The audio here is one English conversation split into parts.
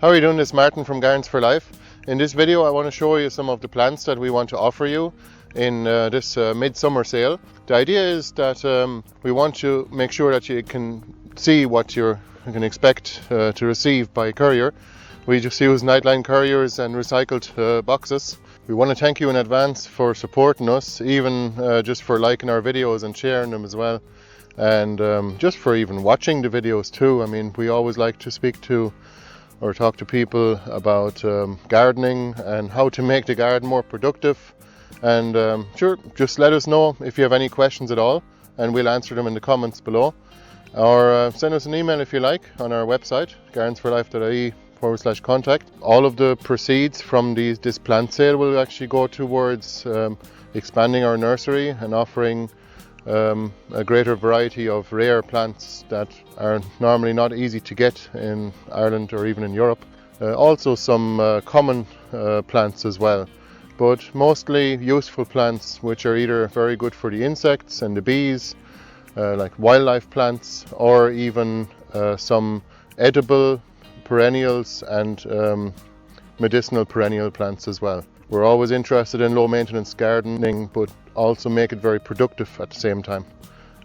How are you doing? This is Martin from Gardens for Life. In this video I want to show you some of the plants that we want to offer you in this midsummer sale. The idea is that we want to make sure that you can see what you can expect to receive by courier. We just use nightline couriers and recycled boxes. We want to thank you in advance for supporting us, even just for liking our videos and sharing them as well, and just for even watching the videos too. I mean, we always like to speak to or talk to people about gardening and how to make the garden more productive. And sure, just let us know if you have any questions at all, and we'll answer them in the comments below. Or send us an email if you like on our website, gardensforlife.ie/contact. All of the proceeds from this plant sale will actually go towards expanding our nursery and offering a greater variety of rare plants that are normally not easy to get in Ireland or even in Europe. Also some common plants as well, but mostly useful plants which are either very good for the insects and the bees, like wildlife plants, or even some edible perennials and medicinal perennial plants as well. We're always interested in low maintenance gardening, but also make it very productive at the same time.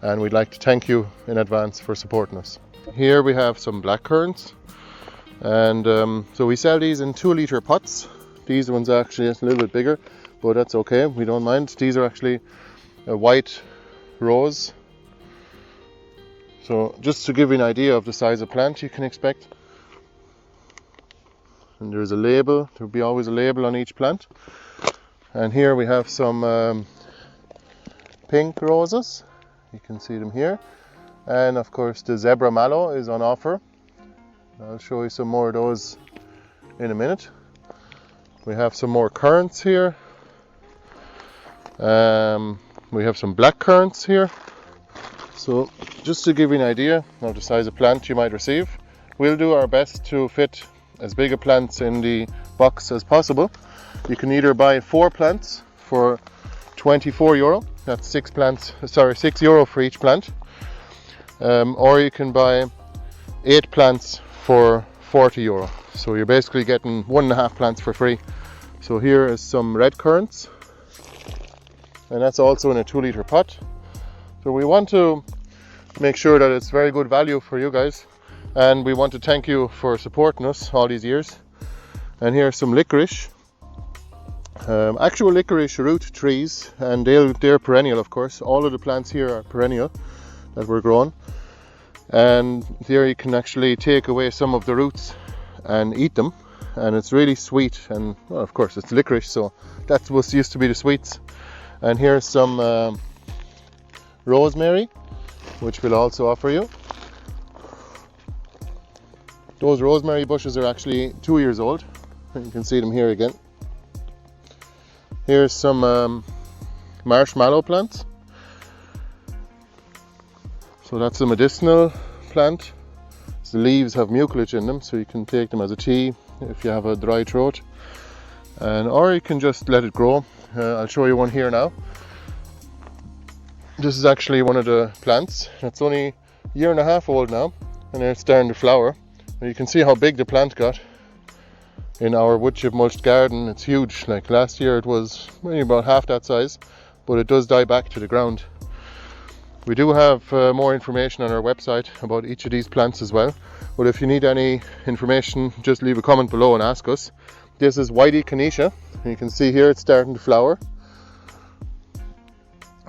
And we'd like to thank you in advance for supporting us. Here we have some black currants, and so we sell these in 2-litre pots. These ones are actually a little bit bigger, but that's okay, we don't mind. These are actually a white rose. So just to give you an idea of the size of plant you can expect. And there's a label, there'll be always a label on each plant. And here we have some pink roses, you can see them here. And of course the zebra mallow is on offer. I'll show you some more of those in a minute. We have some more currants here. We have some black currants here. So just to give you an idea of the size of plant you might receive, we'll do our best to fit as big a plants in the box as possible. You can either buy 4 plants for €24, that's 6 euro for each plant, or you can buy 8 plants for €40. So you're basically getting 1.5 plants for free. So here is some red currants, and that's also in a 2-litre pot. So we want to make sure that it's very good value for you guys, and we want to thank you for supporting us all these years. And here's some licorice, actual licorice root trees, and they're perennial, of course. All of the plants here are perennial that we're growing, and there you can actually take away some of the roots and eat them, and it's really sweet. And well, of course it's licorice, so that's what used to be the sweets. And here's some rosemary, which we'll also offer you. Those rosemary bushes are actually 2 years old. You can see them here again. Here's some Marsh Mallow plants. So that's a medicinal plant. The leaves have mucilage in them, so you can take them as a tea if you have a dry throat, or you can just let it grow. I'll show you one here now. This is actually one of the plants. It's only a 1.5 years old now, and it's starting to flower. And you can see how big the plant got in our wood chip mulched garden. It's huge. Like last year it was maybe about half that size, but it does die back to the ground. We do have more information on our website about each of these plants as well, but if you need any information, just leave a comment below and ask us. This is white echinacea. You can see here it's starting to flower.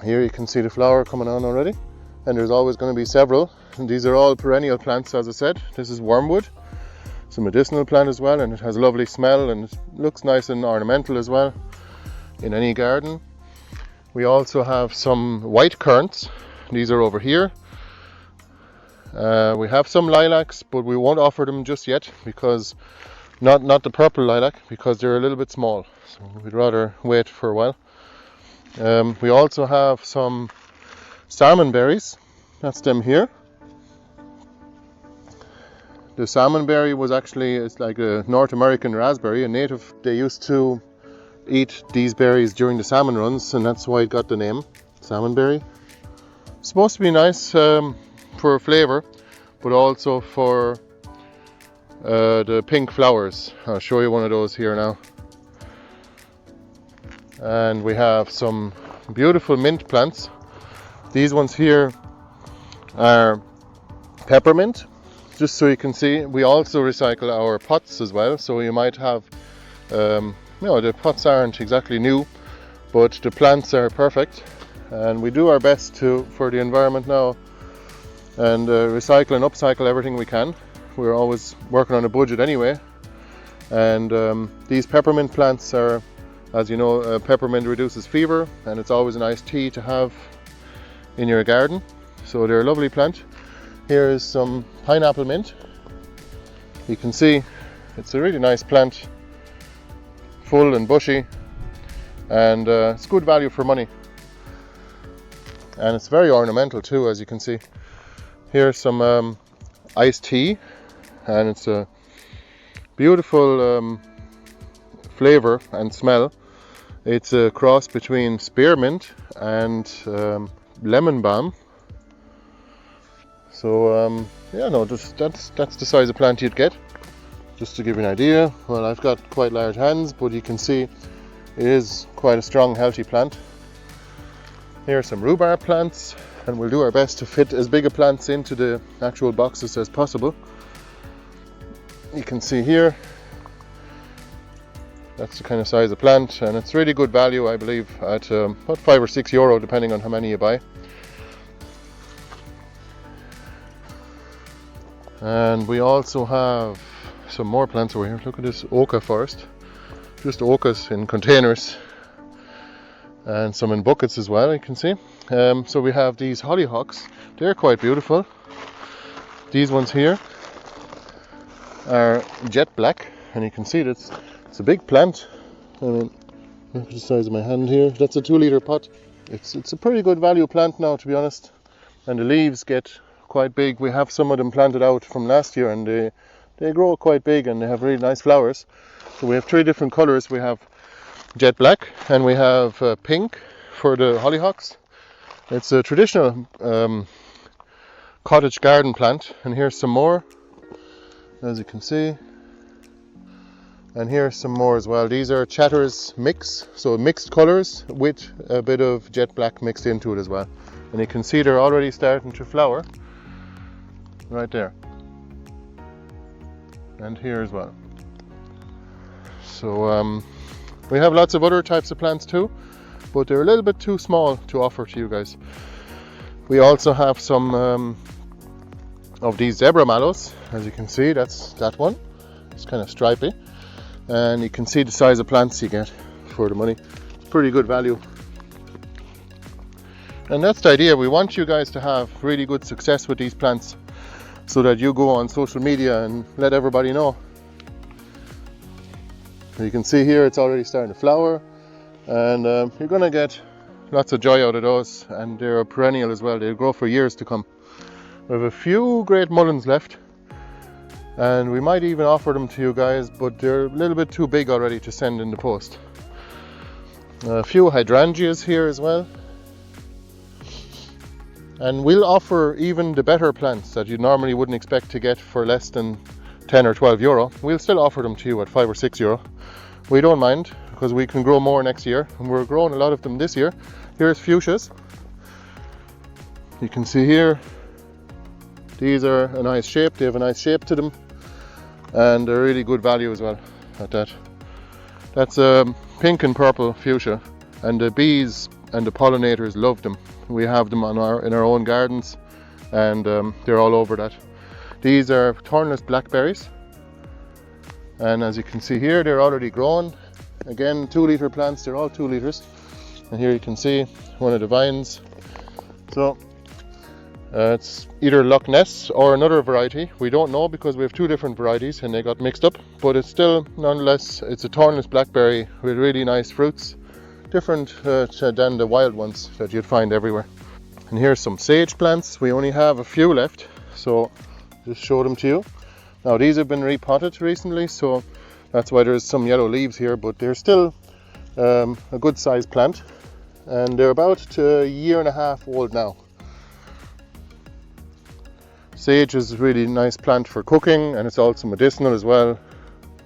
Here you can see the flower coming on already, and there's always going to be several. And these are all perennial plants, as I said. This is wormwood. It's a medicinal plant as well, and it has a lovely smell, and it looks nice and ornamental as well in any garden. We also have some white currants. These are over here. We have some lilacs, but we won't offer them just yet, because not the purple lilac, because they're a little bit small, so we'd rather wait for a while. We also have some salmon berries. That's them here. The salmon berry was actually, it's like a North American raspberry, a native. They used to eat these berries during the salmon runs, and that's why it got the name salmon berry. It's supposed to be nice for flavor, but also for the pink flowers. I'll show you one of those here now. And we have some beautiful mint plants. These ones here are peppermint, just so you can see. We also recycle our pots as well, so you might have the pots aren't exactly new, but the plants are perfect, and we do our best for the environment now and recycle and upcycle everything we can. We're always working on a budget anyway, and these peppermint plants are, as you know, peppermint reduces fever, and it's always a nice tea to have in your garden, so they're a lovely plant. Here is some pineapple mint. You can see it's a really nice plant, full and bushy, and it's good value for money, and it's very ornamental too, as you can see. Here's some iced tea, and it's a beautiful flavor and smell. It's a cross between spearmint and lemon balm. So that's the size of plant you'd get, just to give you an idea. Well, I've got quite large hands, but you can see it is quite a strong, healthy plant. Here are some rhubarb plants, and we'll do our best to fit as big a plants into the actual boxes as possible. You can see here, that's the kind of size of plant, and it's really good value, I believe, at about €5 or €6, depending on how many you buy. And we also have some more plants over here. Look at this oca forest, just ocas in containers, and some in buckets as well, you can see. So we have these hollyhocks. They're quite beautiful. These ones here are jet black, and you can see that it's a big plant. I mean, look at the size of my hand here. That's a 2-litre pot. It's a pretty good value plant now, to be honest. And the leaves get quite big. We have some of them planted out from last year, and they grow quite big, and they have really nice flowers. So we have 3 different colours. We have jet black, and we have pink for the hollyhocks. It's a traditional cottage garden plant, and here's some more, as you can see. And here's some more as well. These are Chatter's mix, so mixed colours with a bit of jet black mixed into it as well. And you can see they're already starting to flower right there, and here as well. So we have lots of other types of plants too, but they're a little bit too small to offer to you guys. We also have some of these zebra mallows, as you can see. That's that one. It's kind of stripy, and you can see the size of plants you get for the money. It's pretty good value, and that's the idea. We want you guys to have really good success with these plants, so that you go on social media and let everybody know. You can see here it's already starting to flower, and you're going to get lots of joy out of those, and they're a perennial as well. They'll grow for years to come. We have a few great mulleins left, and we might even offer them to you guys, but they're a little bit too big already to send in the post. A few hydrangeas here as well. And we'll offer even the better plants that you normally wouldn't expect to get for less than 10 or 12 euro. We'll still offer them to you at 5 or 6 euro. We don't mind, because we can grow more next year, and we're growing a lot of them this year. Here's fuchsias. You can see here, these are a nice shape. They have a nice shape to them, and they're really good value as well at that. That's a pink and purple fuchsia, and the bees and the pollinators love them. We have them in our own gardens, and they're all over that. These are thornless blackberries, and as you can see here, they're already grown. Again, 2-litre plants. They're all 2 litres. And here you can see one of the vines. So it's either Loch Ness or another variety. We don't know, because we have 2 different varieties and they got mixed up, but it's still, nonetheless, it's a thornless blackberry with really nice fruits, different than the wild ones that you'd find everywhere. And here's some sage plants. We only have a few left, so just show them to you. Now these have been repotted recently, so that's why there's some yellow leaves here, but they're still a good sized plant, and they're about a year and a half old now. Sage is a really nice plant for cooking, and it's also medicinal as well.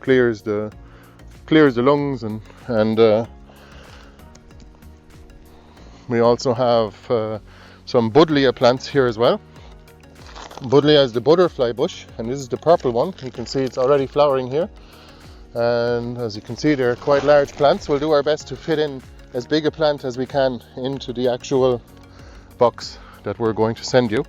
Clears the lungs, and we also have some buddleia plants here as well. Buddleia is the butterfly bush, and this is the purple one. You can see it's already flowering here, and as you can see, they're quite large plants. We'll do our best to fit in as big a plant as we can into the actual box that we're going to send you.